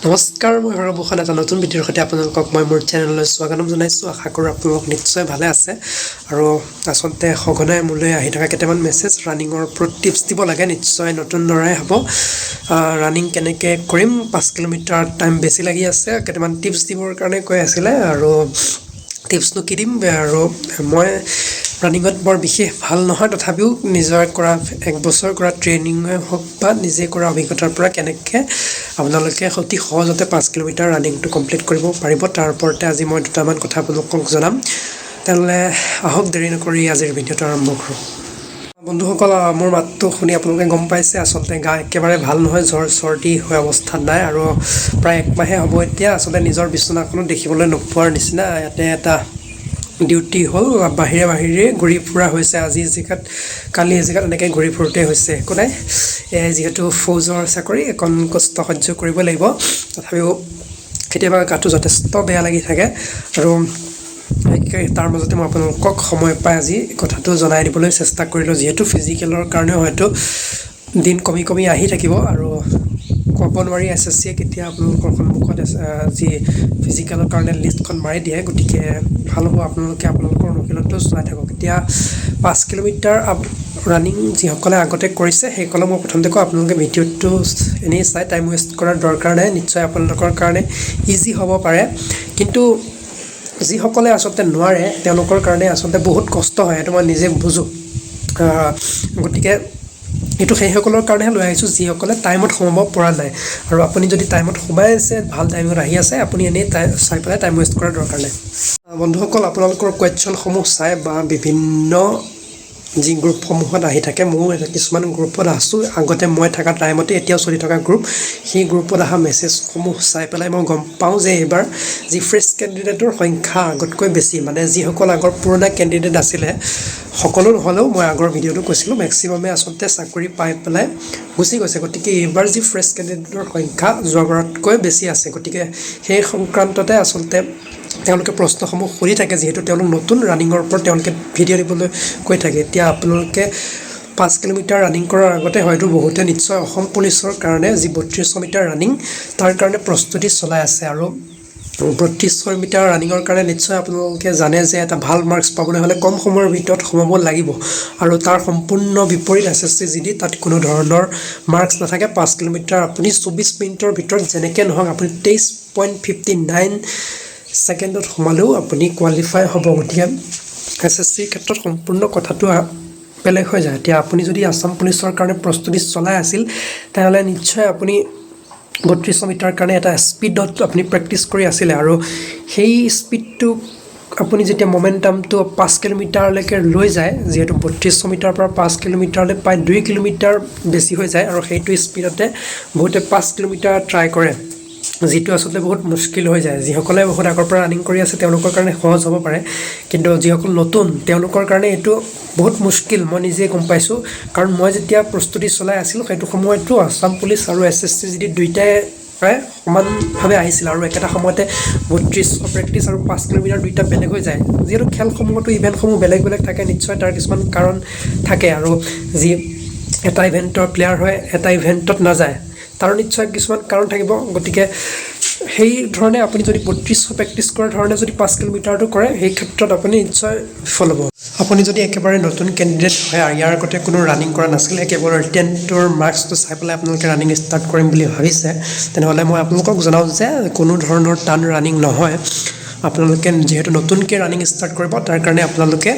নমস্কাৰ, মই হৰভূষণ এটা নতুন ভিডিঅ'ৰ সৈতে আপোনালোকক মই মোৰ চেনেললৈ স্বাগতম জনাইছোঁ। আশা কৰোঁ আপোনালোক নিশ্চয় ভালে আছে। আৰু আচলতে সঘনাই মোলৈ আহি থকা কেইটামান মেছেজ ৰানিঙৰ ওপৰত টিপছ দিব লাগে, নিশ্চয় নতুন ল'ৰাই হ'ব। ৰানিং কেনেকৈ কৰিম, 5 কিলোমিটাৰ টাইম বেছি লাগি আছে, কেইটামান টিপছ দিবৰ কাৰণে কৈ আছিলে। আৰু টিপছনো কি দিম, আৰু মই ৰানিঙত বৰ বিশেষ ভাল নহয়, তথাপিও নিজৰ কৰা 1 বছৰ কৰা ট্ৰেইনিঙে হওক বা নিজে কৰা অভিজ্ঞতাৰ পৰা কেনেকৈ আপোনালোকে অতি সহজতে 5 কিলোমিটাৰ ৰানিংটো কমপ্লিট কৰিব পাৰিব, তাৰ ওপৰতে আজি মই দুটামান কথা আপোনালোকক জনাম। তেনেহ'লে আহক দেৰি নকৰি আজিৰ ভিডিঅ'টো আৰম্ভ কৰোঁ। বন্ধুসকল, মোৰ মাতটো শুনি আপোনালোকে গম পাইছে, আচলতে গা একেবাৰে ভাল নহয়, জ্বৰ চৰ্দি হৈ অৱস্থাত নাই। আৰু প্ৰায় 1 মাহে হ'ব এতিয়া আচলতে নিজৰ বিচনাখনো দেখিবলৈ নোপোৱাৰ নিচিনা। ইয়াতে এটা ডিউটি হ'ল, বাহিৰে ঘূৰি ফুৰা হৈছে। আজি জেগাত কালি জেগাত এনেকৈ ঘূৰি ফুৰোঁতে হৈছে। একো নাই, যিহেতু ফৌজৰ চাকৰি, অকণ কষ্ট সহ্য কৰিব লাগিব। তথাপিও কেতিয়াবা গাটো যথেষ্ট বেয়া লাগি থাকে। আৰু তাৰ মাজতে মই আপোনালোকক সময় পাই আজি কথাটো জনাই দিবলৈ চেষ্টা কৰিলোঁ, যিহেতু ফিজিকেলৰ কাৰণেও হয়তো দিন কমি আহি থাকিব। আৰু ক'ব নোৱাৰি SSCয়ে কেতিয়া আপোনালোকৰ সন্মুখত যি ফিজিকেলৰ কাৰণে লিষ্টখন মাৰি দিয়ে। গতিকে ভাল হ'ব আপোনালোকে আপোনালোকৰ অনুশীলনটো চলাই থাকক। এতিয়া 5 কিলোমিটাৰ ৰানিং যিসকলে আগতে কৰিছে সেইসকলে মই প্ৰথমতে কওঁ, আপোনালোকে ভিডিঅ'টো এনেই চাই টাইম ৱেষ্ট কৰাৰ দৰকাৰ নাই। নিশ্চয় আপোনালোকৰ কাৰণে ইজি হ'ব পাৰে, কিন্তু যিসকলে আচলতে নোৱাৰে তেওঁলোকৰ কাৰণে আচলতে বহুত কষ্ট হয়, এইটো মই নিজে বুজোঁ। গতিকে এইটো সেইসকলৰ কাৰণেহে লৈ আহিছোঁ যিসকলে টাইমত সোমাব পৰা নাই। আৰু আপুনি যদি টাইমত সোমাই আছে, ভাল টাইমত আহি আছে, আপুনি এনেই চাই পেলাই টাইম ৱেষ্ট কৰাৰ দৰকাৰ নাই। বন্ধুসকল, আপোনালোকৰ কুৱেশ্যনসমূহ চাই বা বিভিন্ন যি গ্ৰুপসমূহত আহি থাকে, ময়ো কিছুমান গ্ৰুপত আছোঁ, আগতে মই থকা টাইমতে এতিয়াও চলি থকা গ্ৰুপ, সেই গ্ৰুপত অহা মেছেজসমূহ চাই পেলাই মই গম পাওঁ যে এইবাৰ যি ফ্ৰেছ কেণ্ডিডেটৰ সংখ্যা আগতকৈ বেছি। মানে যিসকল আগৰ পুৰণা কেণ্ডিডেট আছিলে, সকলো নহ'লেও মই আগৰ ভিডিঅ'টো কৈছিলোঁ, মেক্সিমামে আচলতে চাকৰি পাই পেলাই গুচি গৈছে। গতিকে এইবাৰ যি ফ্ৰেছ কেণ্ডিডেটৰ সংখ্যা যোৱাবাৰতকৈ বেছি আছে। গতিকে সেই সংক্ৰান্ততে আচলতে তেওঁলোকে প্ৰশ্নসমূহ সুধি থাকে, যিহেতু তেওঁলোক নতুন ৰানিঙৰ ওপৰত তেওঁলোকে ভিডিঅ' দিবলৈ কৈ থাকে। এতিয়া আপোনালোকে 5 কিলোমিটাৰ ৰানিং কৰাৰ আগতে হয়তো বহুতে নিশ্চয় অসম পুলিচৰ কাৰণে যি 3200 মিটাৰ ৰানিং, তাৰ কাৰণে প্ৰস্তুতি চলাই আছে। আৰু 3200 মিটাৰ ৰানিঙৰ কাৰণে নিশ্চয় আপোনালোকে জানে যে এটা ভাল মাৰ্কছ পাবলৈ হ'লে কম সময়ৰ ভিতৰত সোমাব লাগিব। আৰু তাৰ সম্পূৰ্ণ বিপৰীত SSC GD, তাত কোনো ধৰণৰ মাৰ্কছ নাথাকে। 5 কিলোমিটাৰ আপুনি 24 মিনিটৰ ভিতৰত যেনেকৈ নহওক আপুনি 23.59 ছেকেণ্ডত সোমালেও আপুনি কোৱালিফাই হ'ব। গতিকে SSCৰ ক্ষেত্ৰত সম্পূৰ্ণ কথাটো বেলেগ হৈ যায়। এতিয়া আপুনি যদি আছাম পুলিচৰ কাৰণে প্ৰস্তুতি চলাই আছিল, তেনেহ'লে নিশ্চয় আপুনি 3200 মিটাৰ কাৰণে এটা স্পীডত আপুনি প্ৰেক্টিছ কৰি আছিলে। আৰু সেই স্পীডটো আপুনি যেতিয়া মমেণ্টামটো 5 কিলোমিটাৰলৈকে লৈ যায়, যিহেতু 3200 মিটাৰৰ পৰা 5 কিলোমিটাৰলৈ প্ৰায় 2 কিলোমিটাৰ বেছি হৈ যায়। আৰু সেইটো স্পীডতে বহুতে 5 কিলোমিটাৰ ট্ৰাই কৰে, যিটো আচলতে বহুত মুস্কিল হৈ যায়। যিসকলে বহুত আগৰ পৰা ৰানিং কৰি আছে তেওঁলোকৰ কাৰণে সহজ হ'ব পাৰে, কিন্তু যিসকল নতুন তেওঁলোকৰ কাৰণে এইটো বহুত মুস্কিল। মই নিজে গম পাইছোঁ, কাৰণ মই যেতিয়া প্ৰস্তুতি চলাই আছিলোঁ সেইটো সময়তো আছাম পুলিচ আৰু SSC GD দুইটাই প্ৰায় সমানভাৱে আহিছিল। আৰু একেটা সময়তে 3200 প্ৰেক্টিছ আৰু 5 কিলোমিটাৰ দুইটা বেলেগ হৈ যায়। যিহেতু খেলসমূহতো ইভেণ্টসমূহ বেলেগ থাকে, নিশ্চয় তাৰ কিছুমান কাৰণ থাকে। আৰু যি এটা ইভেণ্টৰ প্লেয়াৰ হয় এটা ইভেণ্টত নাযায়, তাৰো নিশ্চয় কিছুমান কাৰণ থাকিব। গতিকে সেই ধৰণে আপুনি যদি 3200 প্ৰেক্টিছ কৰাৰ ধৰণে যদি 5 কিলোমিটাৰটো কৰে, সেই ক্ষেত্ৰত আপুনি নিশ্চয় বিফল হ'ব। আপুনি যদি একেবাৰে নতুন কেণ্ডিডেট হয়, ইয়াৰ আগতে কোনো ৰানিং কৰা নাছিলে, কেৱল ৰিটেনটোৰ মাৰ্কছটো চাই পেলাই আপোনালোকে ৰানিং ষ্টাৰ্ট কৰিম বুলি ভাবিছে, তেনেহ'লে মই আপোনালোকক জনাওঁ যে কোনো ধৰণৰ টান ৰানিং নহয়। আপোনালোকে যিহেতু নতুনকৈ ৰানিং ষ্টাৰ্ট কৰিব, তাৰ কাৰণে আপোনালোকে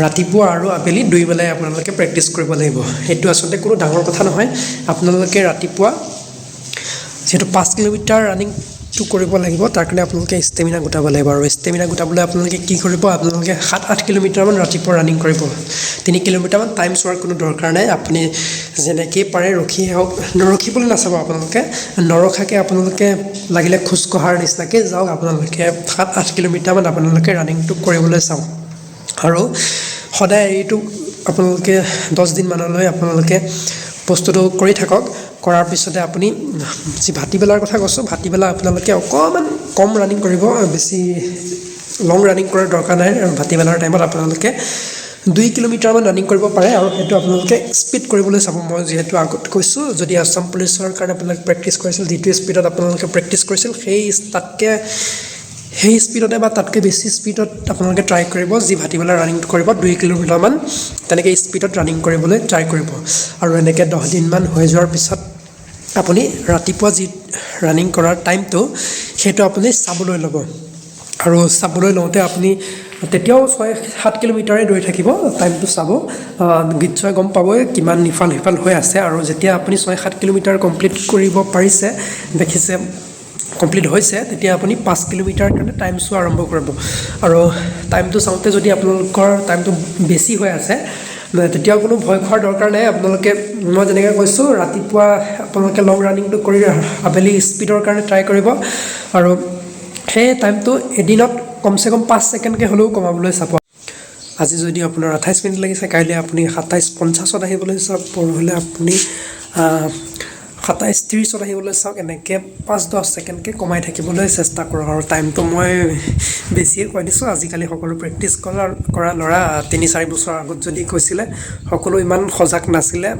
ৰাতিপুৱা আৰু আবেলি দুইবেলাই আপোনালোকে প্ৰেক্টিছ কৰিব লাগিব। সেইটো আচলতে কোনো ডাঙৰ কথা নহয়। আপোনালোকে ৰাতিপুৱা যিহেতু 5 কিলোমিটাৰ ৰানিংটো কৰিব লাগিব, তাৰ কাৰণে আপোনালোকে ষ্টেমিনা গোটাব লাগিব। আৰু ষ্টেমিনা গোটাবলৈ আপোনালোকে কি কৰিব, আপোনালোকে 7-8 কিলোমিটাৰমান ৰাতিপুৱা ৰানিং কৰিব। 3 কিলোমিটাৰমান টাইম চোৱাৰ কোনো দৰকাৰ নাই। আপুনি যেনেকৈ পাৰে ৰখিয়ে হওক, নৰখিবলৈ নাচাব, আপোনালোকে নৰখাকৈ আপোনালোকে লাগিলে খোজ কঢ়াৰ নিচিনাকৈ যাওক। আপোনালোকে 7-8 কিলোমিটাৰমান আপোনালোকে ৰানিংটো কৰিবলৈ চাওক। আৰু সদায় এইটো আপোনালোকে 10 দিনমানলৈ আপোনালোকে বস্তুটো কৰি থাকক। কৰাৰ পিছতে আপুনি যি ভাটিবেলাৰ কথা কৈছোঁ, ভাটিবেলা আপোনালোকে অকণমান কম ৰানিং কৰিব, বেছি লং ৰানিং কৰাৰ দৰকাৰ নাই। ভাটিবেলাৰ টাইমত আপোনালোকে 2 কিলোমিটাৰমান ৰানিং কৰিব পাৰে আৰু সেইটো আপোনালোকে স্পীড কৰিবলৈ চাব মই যিহেতু আগত কৈছোঁ যদি আছাম পুলিচৰ কাৰণে আপোনালোকে প্ৰেক্টিছ কৰিছিল যিটো স্পীডত আপোনালোকে প্ৰেক্টিছ কৰিছিল সেই স্পীডতে বা তাতকৈ বেছি স্পীডত আপোনালোকে ট্ৰাই কৰিব যি ভাটিবেলা ৰানিংটো কৰিব 2 কিলোমিটাৰমান তেনেকৈ স্পীডত ৰানিং কৰিবলৈ ট্ৰাই কৰিব আৰু এনেকৈ 10 দিনমান হৈ যোৱাৰ পিছত আপুনি ৰাতিপুৱা যি ৰানিং কৰাৰ টাইমটো সেইটো আপুনি চাবলৈ ল'ব আৰু চাবলৈ লওঁতে আপুনি তেতিয়াও 6-7 কিলোমিটাৰে দৌৰি থাকিব টাইমটো চাব নিশ্চয় গম পাবই কিমান ইফাল সিফাল হৈ আছে আৰু যেতিয়া আপুনি 6-7 কিলোমিটাৰ কমপ্লিট কৰিব পাৰিছে দেখিছে কমপ্লিট হৈছে তেতিয়া আপুনি 5 কিলোমিটাৰ কাৰণে টাইম চোৱা আৰম্ভ কৰিব আৰু টাইমটো চাওঁতে যদি আপোনালোকৰ টাইমটো বেছি হৈ আছে তেতিয়াও কোনো ভয় খোৱাৰ দৰকাৰ নাই আপোনালোকে মই যেনেকৈ কৈছোঁ ৰাতিপুৱা আপোনালোকে লং ৰানিংটো কৰি আবেলি স্পীডৰ কাৰণে ট্ৰাই কৰিব আৰু সেই টাইমটো এদিনত কমচে কম 5 ছেকেণ্ডকৈ হ'লেও কমাবলৈ চাব আজি যদি আপোনাৰ 28 মিনিট লাগিছে কাইলৈ আপুনি 27:50ত আহিবলৈ চাওক পৰহিলৈ আপুনি 27:30ত আহিবলৈ চাওক এনেকৈ 5-10 ছেকেণ্ডকৈ কমাই থাকিবলৈ চেষ্টা কৰক আৰু টাইমটো মই বেছিয়ে কৈ দিছোঁ আজিকালি সকলো প্ৰেক্টিছ কৰা ল'ৰা 3-4 বছৰ আগত যদি কৈছিলে সকলো ইমান সজাগ নাছিলে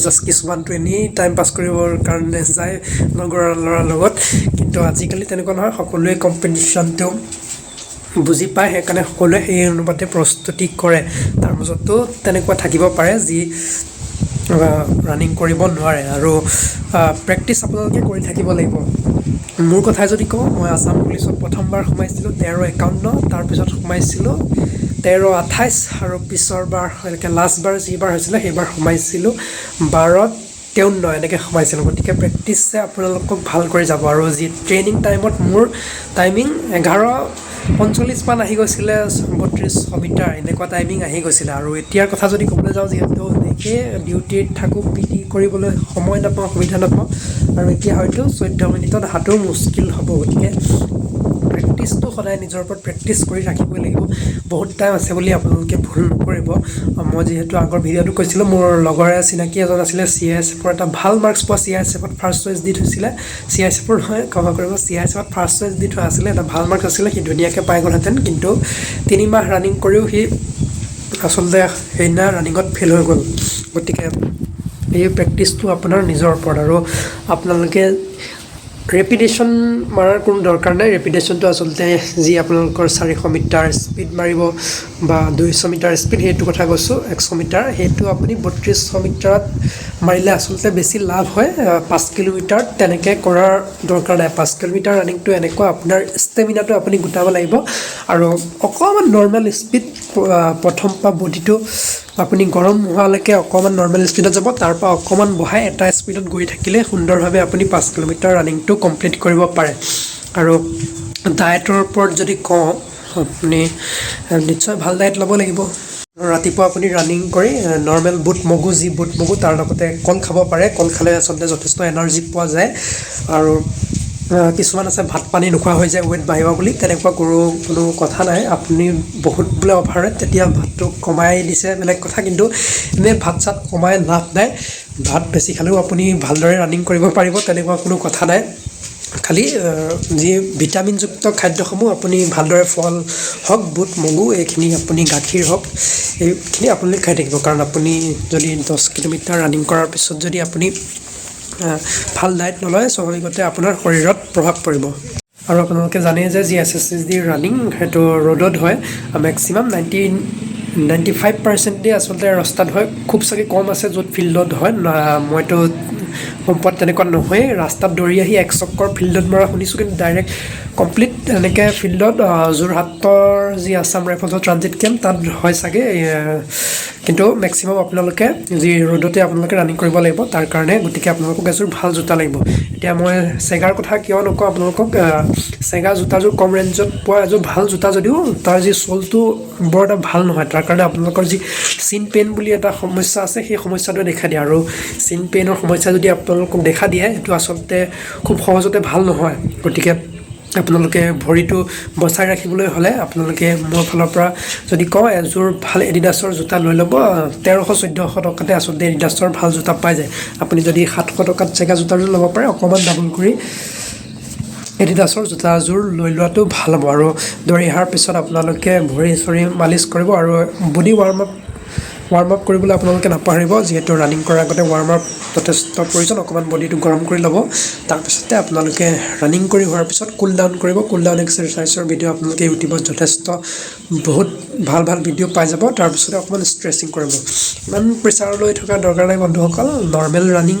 জাষ্ট কিছুমানটো এনেই টাইম পাছ কৰিবৰ কাৰণে যায় লগৰ ল'ৰাৰ লগত কিন্তু আজিকালি তেনেকুৱা নহয় সকলোৱে কম্পিটিশ্যনটো বুজি পায় সেইকাৰণে সকলোৱে সেই অনুপাতে প্ৰস্তুতি কৰে তাৰ মাজতো তেনেকুৱা থাকিব পাৰে যি ৰানিং কৰিব নোৱাৰে আৰু প্ৰেক্টিছ আপোনালোকে কৰি থাকিব লাগিব মোৰ কথাই যদি কওঁ মই আছাম পুলিচত প্ৰথমবাৰ সোমাইছিলোঁ 13-51 তাৰপিছত সোমাইছিলোঁ 13-28 আৰু পিছৰবাৰ এনেকৈ লাষ্টবাৰ যিবাৰ হৈছিলে সেইবাৰ সোমাইছিলোঁ 12-53 এনেকৈ সোমাইছিলোঁ গতিকে প্ৰেক্টিছে আপোনালোকক ভাল কৰি যাব আৰু যি ট্ৰেইনিং টাইমত মোৰ টাইমিং 11:45 মান আহি গৈছিলে 3200 মিটাৰ এনেকুৱা টাইমিং আহি গৈছিলে আৰু এতিয়াৰ কথা যদি ক'বলৈ যাওঁ যিহেতু এনেকৈ ডিউটিত থাকোঁ পিটি কৰিবলৈ সময় নাপাওঁ সুবিধা নাপাওঁ আৰু এতিয়া হয়তো 14 মিনিটত অহাটো মুস্কিল হ'ব গতিকে প্ৰেক্টিছটো সদায় নিজৰ ওপৰত প্ৰেক্টিছ কৰি ৰাখিবই লাগিব বহুত টাইম আছে বুলি আপোনালোকে ভুল নকৰিব মই যিহেতু আগৰ ভিডিঅ'টো কৈছিলোঁ মোৰ লগৰে চিনাকি এজন আছিলে CISFৰ এটা ভাল মাৰ্কছ পোৱা CISFত ফাৰ্ষ্ট চইচ দি থৈছিলে CISFৰ নহয় ক্ষমা কৰিব CISFত ফাৰ্ষ্ট চইচ দি থোৱা আছিলে এটা ভাল মাৰ্কছ আছিলে সি ধুনীয়াকৈ পাই গ'লহেঁতেন কিন্তু 3 মাহ ৰানিং কৰিও সি আচলতে সেইদিনা ৰানিঙত ফেইল হৈ গ'ল গতিকে এই প্ৰেক্টিছটো আপোনাৰ নিজৰ ওপৰত আৰু আপোনালোকে ৰেপিটেশ্যন মাৰাৰ কোনো দৰকাৰ নাই ৰেপিটেশ্যনটো আচলতে যি আপোনালোকৰ 400 মিটাৰ স্পীড মাৰিব বা 200 মিটাৰ স্পীড সেইটো কথা কৈছোঁ 100 মিটাৰ সেইটো আপুনি 3200 মিটাৰত মাৰিলে আচলতে বেছি লাভ হয় 5 কিলোমিটাৰ তেনেকৈ কৰাৰ দৰকাৰ নাই 5 কিলোমিটাৰ ৰানিংটো এনেকুৱা আপোনাৰ ষ্টেমিনাটো আপুনি গোটাব লাগিব আৰু অকণমান নৰ্মেল স্পীড প্ৰথম পৰা বডিটো আপুনি গৰম হোৱালৈকে অকণমান নৰ্মেল স্পীডত যাব তাৰপৰা অকণমান বঢ়াই এটা স্পীডত গৈ থাকিলে সুন্দৰভাৱে আপুনি 5 কিলোমিটাৰ ৰানিংটো কমপ্লিট কৰিব পাৰে আৰু ডায়েটৰ ওপৰত যদি কওঁ আপুনি নিশ্চয় ভাল ডায়েট ল'ব লাগিব ৰাতিপুৱা আপুনি ৰানিং কৰি নৰ্মেল বুট মগু তাৰ লগতে কল খাব পাৰে কল খালে আচলতে যথেষ্ট এনাৰ্জি পোৱা যায় আৰু কিছুমান আছে ভাত পানী নোখোৱা হৈ যায় ৱেট বাঢ়িব বুলি তেনেকুৱা কোনো কথা নাই আপুনি বহুত বোলে অভাৰত তেতিয়া ভাতটো কমাই দিছে বেলেগ কথা কিন্তু এনেই ভাত চাত কমাই লাভ নাই ভাত বেছি খালেও আপুনি ভালদৰে ৰানিং কৰিব পাৰিব তেনেকুৱা কোনো কথা নাই খালি যি ভিটামিনযুক্ত খাদ্যসমূহ আপুনি ভালদৰে ফল হওক বুট মগু এইখিনি আপুনি গাখীৰ হওক এইখিনি আপুনি খাই থাকিব কাৰণ আপুনি যদি 10 কিলোমিটাৰ ৰানিং কৰাৰ পিছত যদি আপুনি ভাল ডায়েট নলয় স্বাভাৱিকতে আপোনাৰ শৰীৰত প্ৰভাৱ পৰিব আৰু আপোনালোকে জানে যে যি SSC GD ৰানিং সেইটো ৰ'দত হয় মেক্সিমাম 95% আচলতে ৰাস্তাত হয় খুব চাগে কম আছে য'ত ফিল্ডত হয় মইতো সম্পদ তেনেকুৱা নহয় ৰাস্তাত দৌৰি আহি 1 চক্কৰ ফিল্ডত মৰা শুনিছোঁ কিন্তু ডাইৰেক্ট কমপ্লিট এনেকৈ ফিল্ডত যোৰহাটৰ যি আছাম ৰাইফলছৰ ট্ৰানজিট কেম্প তাত হয় চাগে কিন্তু মেক্সিমাম আপোনালোকে যি ৰ'দতে আপোনালোকে ৰানিং কৰিব লাগিব তাৰ কাৰণে গতিকে আপোনালোকক এযোৰ ভাল জোতা লাগিব এতিয়া মই চেগাৰ কথা কিয় নকওঁ আপোনালোকক চেগা জোতাযোৰ কম ৰেঞ্জত পোৱা এযোৰ ভাল জোতা যদিও তাৰ যি চলটো বৰ এটা ভাল নহয় তাৰ কাৰণে আপোনালোকৰ যি চিন পেইন বুলি এটা সমস্যা আছে সেই সমস্যাটোৱে দেখা দিয়ে আৰু চিন পেইনৰ সমস্যা যদি আপোনালোকক দেখা দিয়ে সেইটো আচলতে খুব সহজতে ভাল নহয় গতিকে আপোনালোকে ভৰিটো বচাই ৰাখিবলৈ হ'লে আপোনালোকে মোৰ ফালৰ পৰা যদি কওঁ এযোৰ ভাল এডিডাছৰ জোতা লৈ ল'ব 1300-1400 টকাতে আচলতে এডিডাছৰ ভাল জোতা পাই যায় আপুনি যদি 700 টকাত চেগা জোতাযোৰ ল'ব পাৰে অকণমান ডাবল কৰি এডিডাছৰ জোতাযোৰ লৈ লোৱাটো ভাল হ'ব আৰু দৌৰি অহাৰ পিছত আপোনালোকে ভৰি চৰি মালিচ কৰিব আৰু বডি ৱাৰ্ম আপ কৰিবলৈ আপোনালোকে নাপাহৰিব যিহেতু ৰানিং কৰাৰ আগতে ৱাৰ্ম আপ যথেষ্ট প্ৰয়োজন অকণমান বডিটো গৰম কৰি ল'ব তাৰপিছতে আপোনালোকে ৰানিং কৰি হোৱাৰ পিছত কুল ডাউন কৰিব কুল ডাউন এক্সাৰচাইজৰ ভিডিঅ' আপোনালোকে ইউটিউবত যথেষ্ট বহুত ভাল ভিডিঅ' পাই যাব তাৰপিছতে অকণমান ষ্ট্ৰেচিং কৰিব ইমান প্ৰেছাৰ লৈ থকা দৰকাৰ নাই বন্ধুসকল নৰ্মেল ৰানিং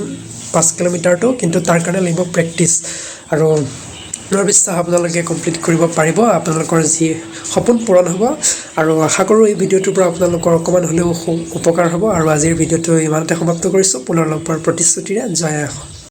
5 কিলোমিটাৰটো কিন্তু তাৰ কাৰণে লাগিব প্ৰেক্টিচ আৰু মোৰ বিশ্বাস আপোনালোকে কমপ্লিট কৰিব পাৰিব আপোনালোকৰ যি সপোন পূৰণ হ'ব আৰু আশা কৰোঁ এই ভিডিঅ'টোৰ পৰা আপোনালোকৰ অকণমান হ'লেও উপকাৰ হ'ব আৰু আজিৰ ভিডিঅ'টো ইমানতে সমাপ্ত কৰিছোঁ পুনৰ লগ পোৱাৰ প্ৰতিশ্ৰুতিৰে জয় আই অসম